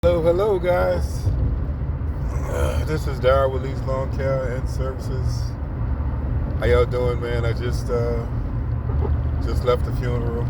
Hello, guys. This is Darryl with Lee's Lawn Care and Services. How y'all doing, man? I just left the funeral.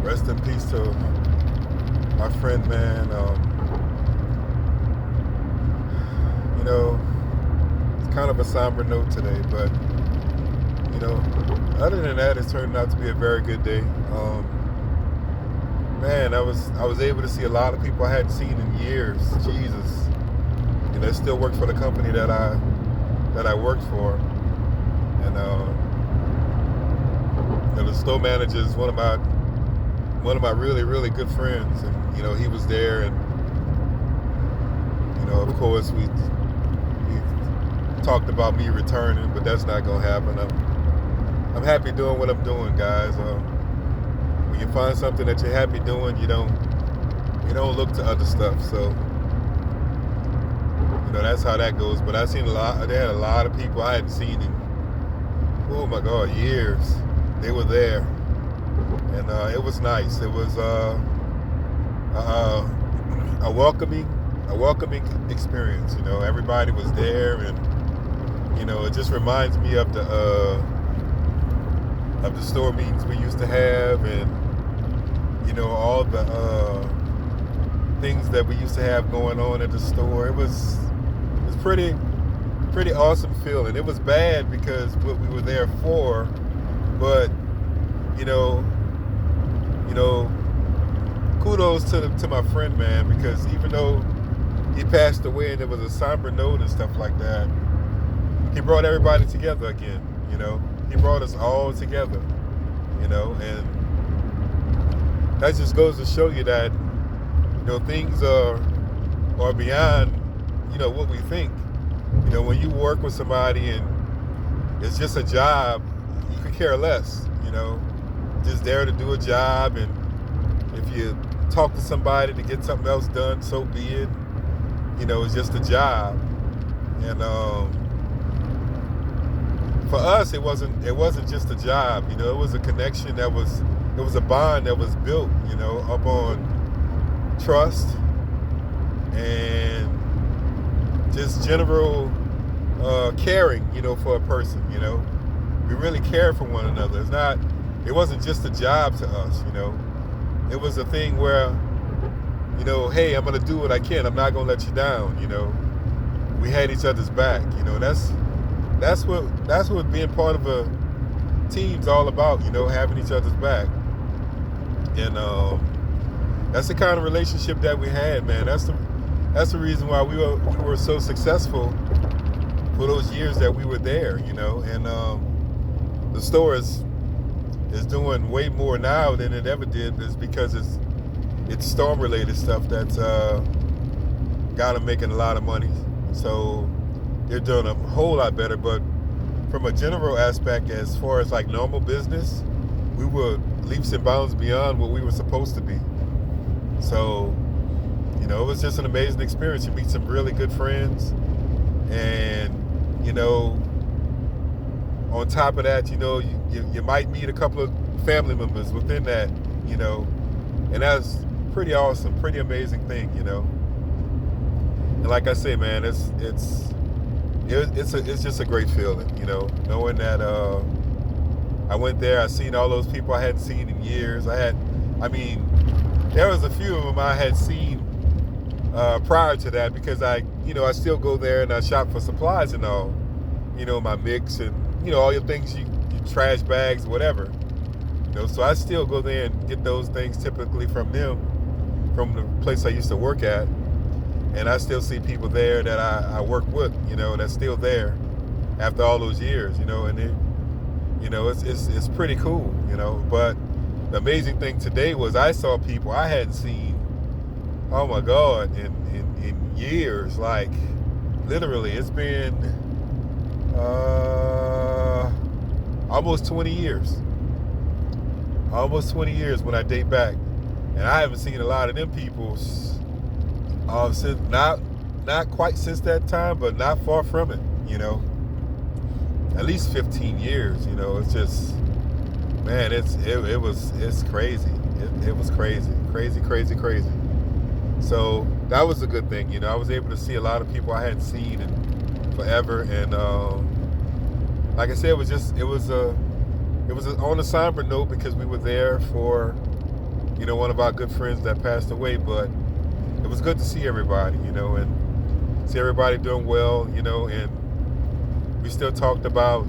Rest in peace to my friend, man. It's kind of a somber note today, but you know, other than that, it turned out to be a very good day. Man, I was able to see a lot of people I hadn't seen in years. Jesus, I still work for the company that I worked for, and the store manager is one of my really really good friends, and he was there, and of course we talked about me returning, but that's not gonna happen. I'm happy doing what I'm doing, guys. When you find something that you're happy doing, you don't look to other stuff. So that's how that goes. But I seen a lot. They had a lot of people I hadn't seen in, oh my God, years. They were there, and it was nice. It was a welcoming experience. Everybody was there, and it just reminds me of the store meetings we used to have, and all the things that we used to have going on at the store. It was pretty awesome feeling. It was bad because what we were there for, but you know kudos to my friend, man, because even though he passed away and there was a somber note and stuff like that, he brought everybody together again. He brought us all together, and that just goes to show you that things are beyond what we think. When you work with somebody and it's just a job, you could care less. Just there to do a job, and if you talk to somebody to get something else done, so be it. It's just a job, and for us, it wasn't just a job. It was a connection it was a bond that was built, up on trust and just general caring, for a person. We really cared for one another. It wasn't just a job to us. It was a thing where, hey, I'm gonna do what I can. I'm not gonna let you down. We had each other's back. That's what being part of a team's all about, having each other's back. And that's the kind of relationship that we had, man. That's the reason why we were so successful for those years that we were there, and the store is doing way more now than it ever did. Is because it's storm related stuff that's got them making a lot of money. So they're doing a whole lot better. But from a general aspect, as far as like normal business, we were leaps and bounds beyond what we were supposed to be. So, it was just an amazing experience. You meet some really good friends, and on top of that, you might meet a couple of family members within that, and that's pretty awesome, pretty amazing thing, And like I say, man, it's just a great feeling, knowing that I went there. I seen all those people I hadn't seen in years. There was a few of them I had seen prior to that, because I still go there and I shop for supplies and all, my mix and all your things, your trash bags, whatever. So I still go there and get those things typically from them, from the place I used to work at. And I still see people there that I work with, that's still there after all those years, and it's pretty cool, But the amazing thing today was I saw people I hadn't seen, oh my God, in years. Like literally, it's been almost 20 years. Almost 20 years when I date back, and I haven't seen a lot of them people. Since not quite since that time, but not far from it, At least 15 years, It's just, man, it's crazy. It was crazy, crazy, crazy, crazy. So that was a good thing, I was able to see a lot of people I hadn't seen in forever, and like I said, it was on a somber note because we were there for, one of our good friends that passed away, but it was good to see everybody, and see everybody doing well, and we still talked about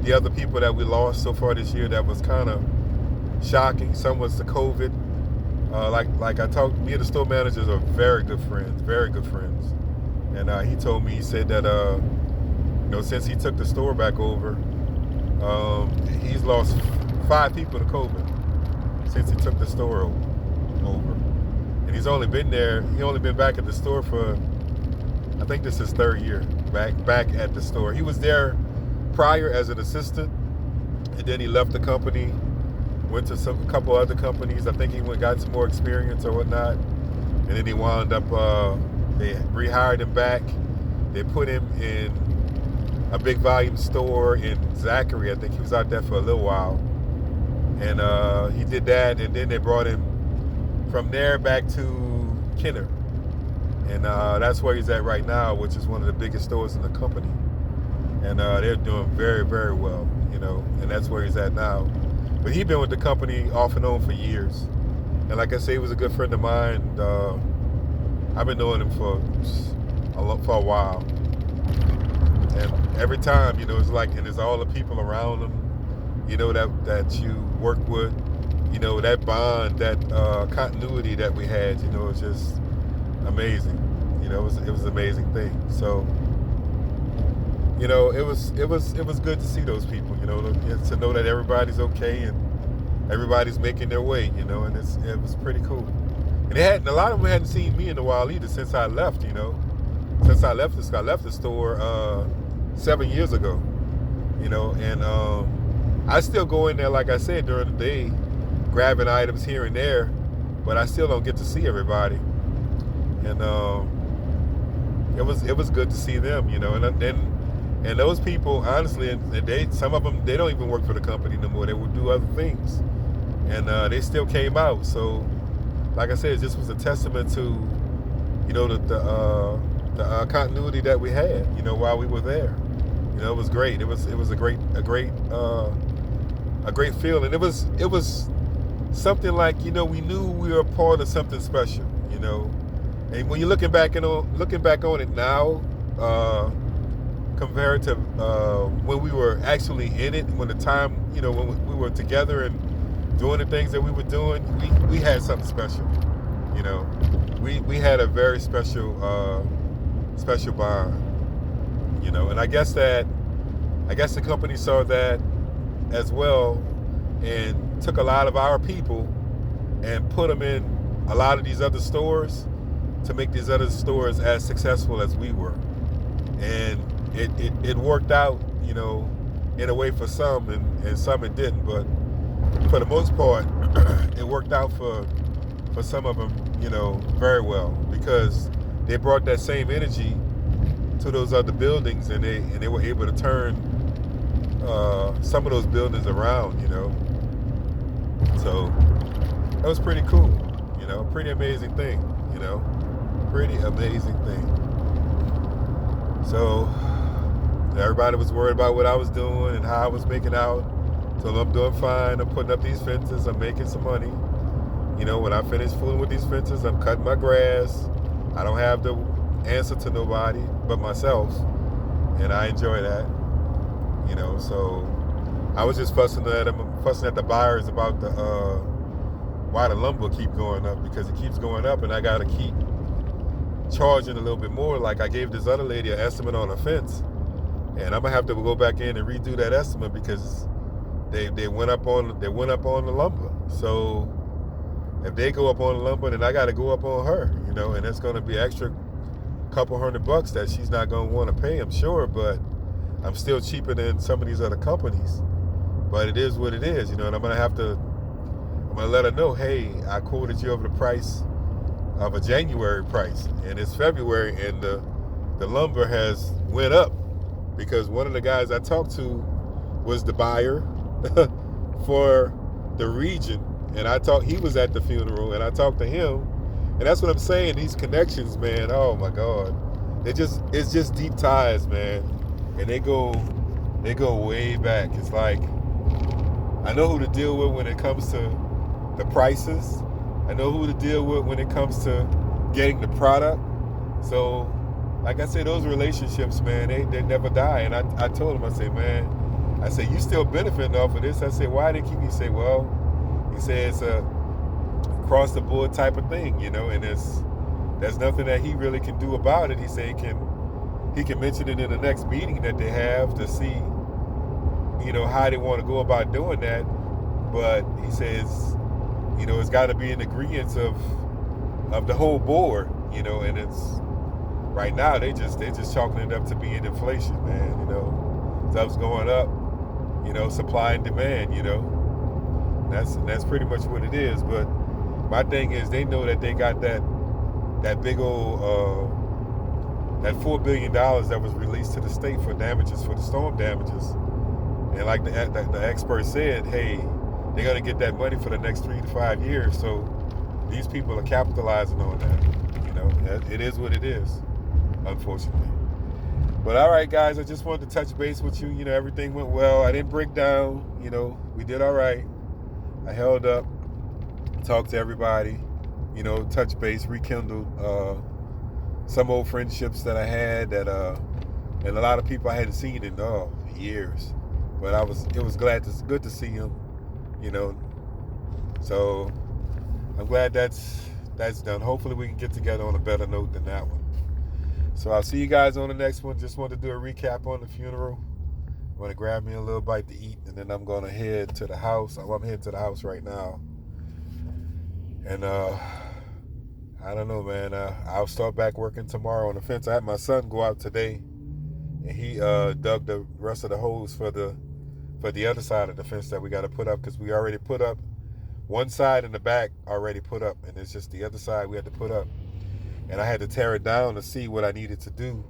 the other people that we lost so far this year. That was kind of shocking. Some was the COVID. Like I talked, me and the store managers are very good friends, and he told me, he said that since he took the store back over, he's lost 5 people to COVID since he took the store over, and he's only been back at the store for, I think this is his 3rd year back at the store. He was there prior as an assistant, and then he left the company, went to a couple other companies. I think he got some more experience or whatnot, and then he wound up, they rehired him back. They put him in a big volume store in Zachary. I think he was out there for a little while, and he did that, and then they brought him from there back to Kenner, and that's where he's at right now, which is one of the biggest stores in the company, and they're doing very, very well, and that's where he's at now. But he's been with the company off and on for years, and like I say, he was a good friend of mine. I've been knowing him for a while, and every time, it's like, and it's all the people around him, that you work with, that bond, that continuity that we had, it's just amazing. It was an amazing thing. So, it was good to see those people, to know that everybody's okay and everybody's making their way, and it was pretty cool. And a lot of them hadn't seen me in a while either since I left, since I left the store 7 years ago, and I still go in there, like I said, during the day, grabbing items here and there, but I still don't get to see everybody. And it was good to see them, and those people, honestly, and some of them, they don't even work for the company no more. They would do other things, and they still came out. So, like I said, this was a testament to, the continuity that we had, while we were there. It was great. It was a great feeling. It was something like, we knew we were a part of something special, And when you're looking back on it now, compared to when we were actually in it, when the time, when we were together and doing the things that we were doing, we had something special, We had a very special bond, and I guess the company saw that as well, and took a lot of our people and put them in a lot of these other stores to make these other stores as successful as we were. And it worked out, in a way for some, and some it didn't, but for the most part, it worked out for some of them, very well, because they brought that same energy to those other buildings, and they were able to turn some of those buildings around, So that was pretty cool, pretty amazing thing, pretty amazing thing. So everybody was worried about what I was doing and how I was making out. So I'm doing fine. I'm putting up these fences. I'm making some money. When I finish fooling with these fences, I'm cutting my grass. I don't have the answer to nobody but myself, and I enjoy that. So I was just fussing at the buyers about why the lumber keep going up, because it keeps going up, and I got to keep charging a little bit more. Like I gave this other lady an estimate on a fence, and I'm gonna have to go back in and redo that estimate because they went up on the lumber. So if they go up on the lumber, then I got to go up on her, and it's gonna be extra couple $100 that she's not gonna want to pay, I'm sure, but I'm still cheaper than some of these other companies. But it is what it is, and I'm gonna let her know, hey, I quoted you over the price of a January price, and it's February, and the lumber has went up because one of the guys I talked to was the buyer for the region, and he was at the funeral, and I talked to him, and that's what I'm saying. These connections, man. Oh my God, it's just deep ties, man, and they go way back. It's like I know who to deal with when it comes to the prices. I know who to deal with when it comes to getting the product. So, like I said, those relationships, man, they never die. And I told him, I said, man, I said, you still benefiting off of this? I said, why they keep me? He said, well, he said it's a across the board type of thing, you know, and there's nothing that he really can do about it. He said he can mention it in the next meeting that they have to see, you know, how they want to go about doing that. But he says, you know, it's got to be an agreement of the whole board, you know, and it's right now they just chalking it up to being inflation, man. You know, stuff's going up, you know, supply and demand, you know. That's pretty much what it is. But my thing is, they know that they got that big old that $4 billion that was released to the state for damages, for the storm damages, and like the expert said, hey, they're gonna get that money for the next 3 to 5 years. So these people are capitalizing on that. You know, it is what it is, unfortunately. But all right, guys, I just wanted to touch base with you. You know, everything went well. I didn't break down. You know, we did all right. I held up, talked to everybody. You know, touch base, rekindled some old friendships that I had that and a lot of people I hadn't seen in years. But it was good to see them. You know, so I'm glad that's done. Hopefully we can get together on a better note than that one. So I'll see you guys on the next one. Just wanted to do a recap on the funeral. I'm going to grab me a little bite to eat, and then I'm going to head to the house. I'm heading to the house right now. And I don't know, man. I'll start back working tomorrow on the fence. I had my son go out today, and he dug the rest of the holes for the other side of the fence that we got to put up, because we already put up one side in the back already put up, and it's just the other side we had to put up. And I had to tear it down to see what I needed to do.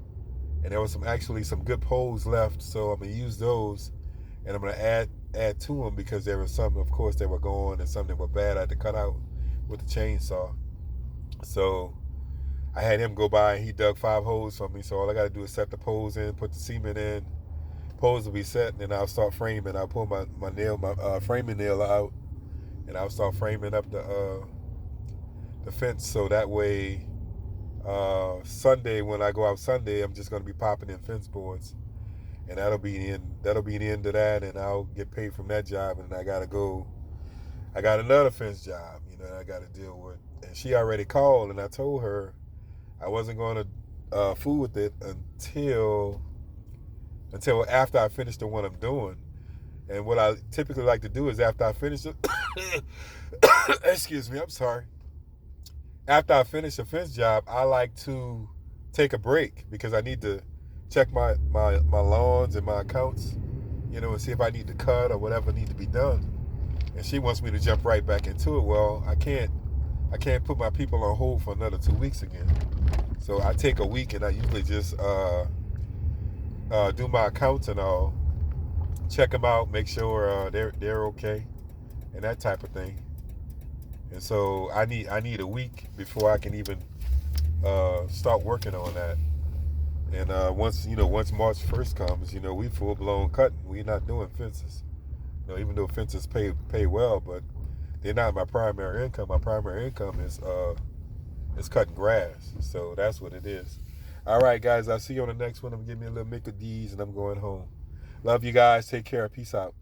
And there was actually some good poles left, so I'm going to use those, and I'm going to add to them, because there were some, of course, that were going, and some that were bad I had to cut out with the chainsaw. So I had him go by, and he dug 5 holes for me, so all I got to do is set the poles in, put the cement in. Poles will be set, and then I'll start framing. I'll pull my framing nail out, and I'll start framing up the fence, so that way Sunday, when I go out Sunday, I'm just going to be popping in fence boards, and that'll be the end of that, and I'll get paid from that job. And I got another fence job, you know, I got to deal with. And she already called, and I told her I wasn't going to fool with it until after I finish the one I'm doing. And what I typically like to do is, after I finish it, excuse me, I'm sorry. After I finish a fence job, I like to take a break, because I need to check my lawns and my accounts, you know, and see if I need to cut or whatever need to be done. And she wants me to jump right back into it. Well, I can't put my people on hold for another 2 weeks again. So I take a week, and I usually just do my accounts and all, check them out, make sure they're okay, and that type of thing. And so I need a week before I can even start working on that. And once March 1st comes, you know, we full blown cutting. We're not doing fences. You know, even though fences pay well, but they're not my primary income. My primary income is cutting grass. So that's what it is. All right, guys, I'll see you on the next one. I'm giving me a little Mickey D's, and I'm going home. Love you guys. Take care. Peace out.